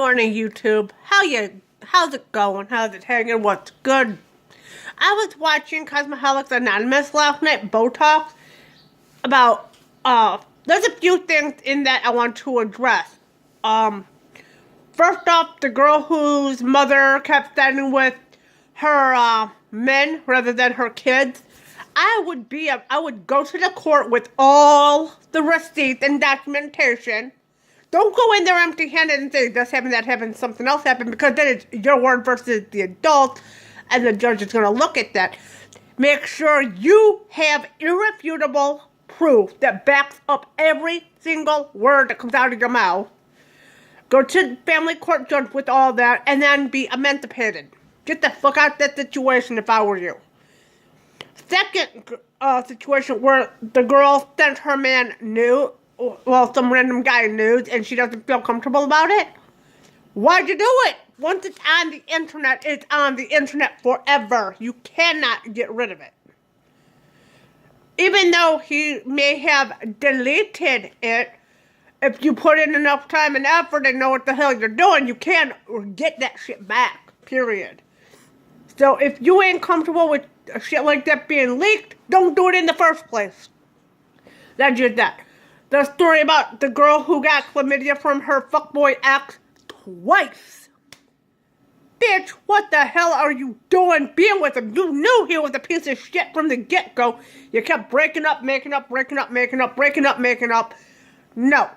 morning, YouTube. How's it going? How's it hanging? What's good? I was watching Cosmeholics Anonymous last night, Botox, about, there's a few things in that I want to address. First off, the girl whose mother kept standing with her, men rather than her kids. I would go to the court with all the receipts and documentation. Don't go in there empty-handed and say this happened, that happened, something else happened, because then it's your word versus the adult, and the judge is going to look at that. Make sure you have irrefutable proof that backs up every single word that comes out of your mouth. Go to the family court judge with all that, and then be emancipated. Get the fuck out of that situation if I were you. Second situation where the girl sent her man nude. Well, some random guy nudes, and she doesn't feel comfortable about it. Why'd you do it? Once it's on the internet, it's on the internet forever. You cannot get rid of it. Even though he may have deleted it, if you put in enough time and effort and know what the hell you're doing, you can get that shit back, period. So if you ain't comfortable with shit like that being leaked, don't do it in the first place. That's just that. The story about the girl who got chlamydia from her fuckboy ex twice. Bitch, what the hell are you doing being with him? You knew he was a piece of shit from the get-go. You kept breaking up, making up, breaking up, making up, breaking up, making up. No.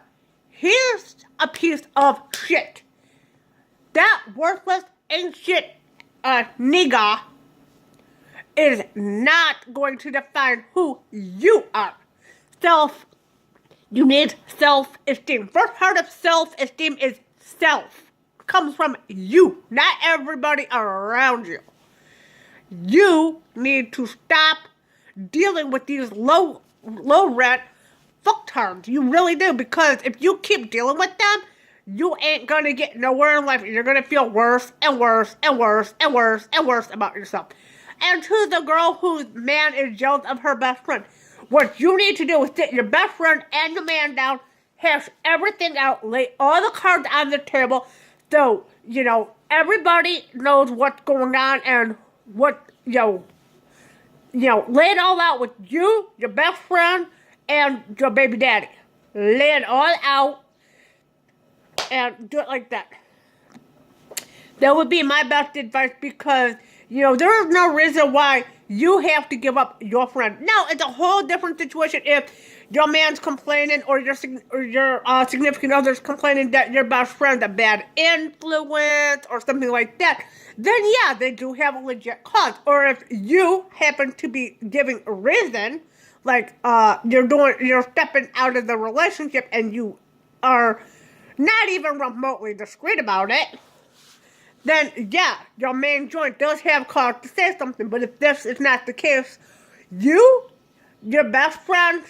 Here's a piece of shit. That worthless, ain't shit nigga is not going to define who you are. You need self-esteem. First part of self-esteem is self. It comes from you, not everybody around you. You need to stop dealing with these low rent fucktards. You really do, because if you keep dealing with them, you ain't gonna get nowhere in life. You're gonna feel worse and worse and worse and worse and worse about yourself. And to the girl whose man is jealous of her best friend, what you need to do is sit your best friend and your man down, hash everything out, lay all the cards on the table, so, everybody knows what's going on and what, lay it all out with you, your best friend, and your baby daddy. Lay it all out and do it like that. That would be my best advice, because, there is no reason why you have to give up your friend. Now, it's a whole different situation if your man's complaining or your significant other's complaining that your best friend's a bad influence or something like that. Then, yeah, they do have a legit cause. Or if you happen to be giving reason, like you're stepping out of the relationship and you are not even remotely discreet about it, then, yeah, your main joint does have cause to say something. But if this is not the case, you, your best friend,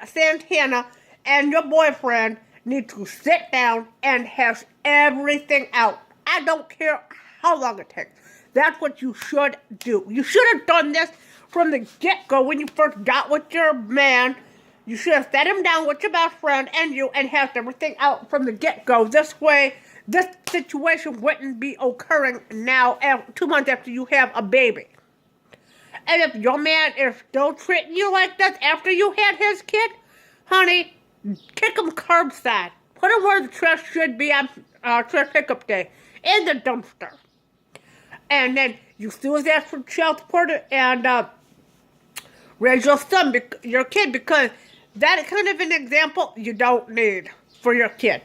Santana, and your boyfriend need to sit down and hash everything out. I don't care how long it takes. That's what you should do. You should have done this from the get-go when you first got with your man. You should have set him down with your best friend and you and hashed everything out from the get-go. This way, this situation wouldn't be occurring now 2 months after you have a baby. And if your man is still treating you like this after you had his kid, honey, kick him curbside. Put him where the trash should be on trash pickup day, in the dumpster. And then you sue his ass for child support and raise your son, your kid, because that kind of an example you don't need for your kid.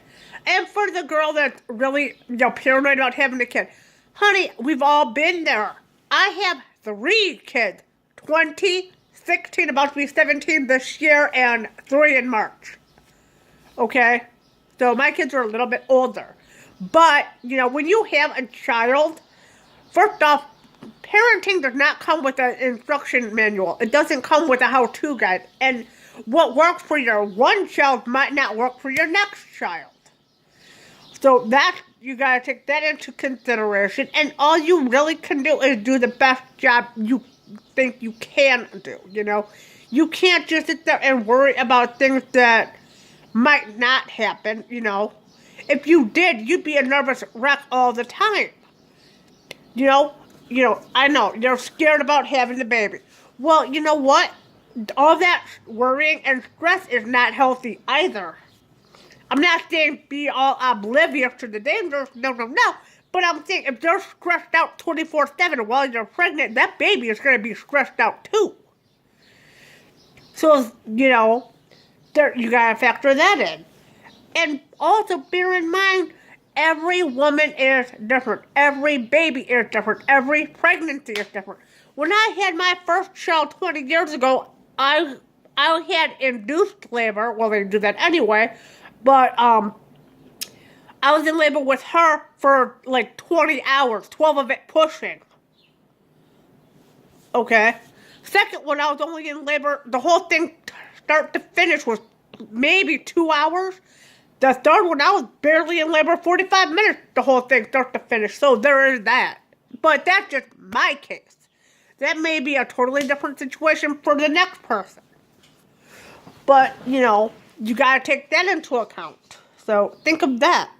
And for the girl that's really, paranoid about having a kid. Honey, we've all been there. I have 3 kids. 20, 16, about to be 17 this year, and 3 in March. Okay? So my kids are a little bit older. But, when you have a child, first off, parenting does not come with an instruction manual. It doesn't come with a how-to guide. And what works for your one child might not work for your next child. So that, you gotta take that into consideration, and all you really can do is do the best job you think you can do, You can't just sit there and worry about things that might not happen, If you did, you'd be a nervous wreck all the time. You know, I know, you're scared about having the baby. Well, you know what? All that worrying and stress is not healthy either. I'm not saying be all oblivious to the dangers, no. But I'm saying if you're stressed out 24/7 while you're pregnant, that baby is going to be stressed out too. So, you got to factor that in. And also bear in mind, every woman is different. Every baby is different. Every pregnancy is different. When I had my first child 20 years ago, I had induced labor. Well, they do that anyway. But I was in labor with her for like 20 hours, 12 of it pushing. Okay. Second one, I was only in labor, the whole thing start to finish was maybe 2 hours. The third one, I was barely in labor 45 minutes, the whole thing start to finish. So there is that. But that's just my case. That may be a totally different situation for the next person. But, you got to take that into account. So think of that.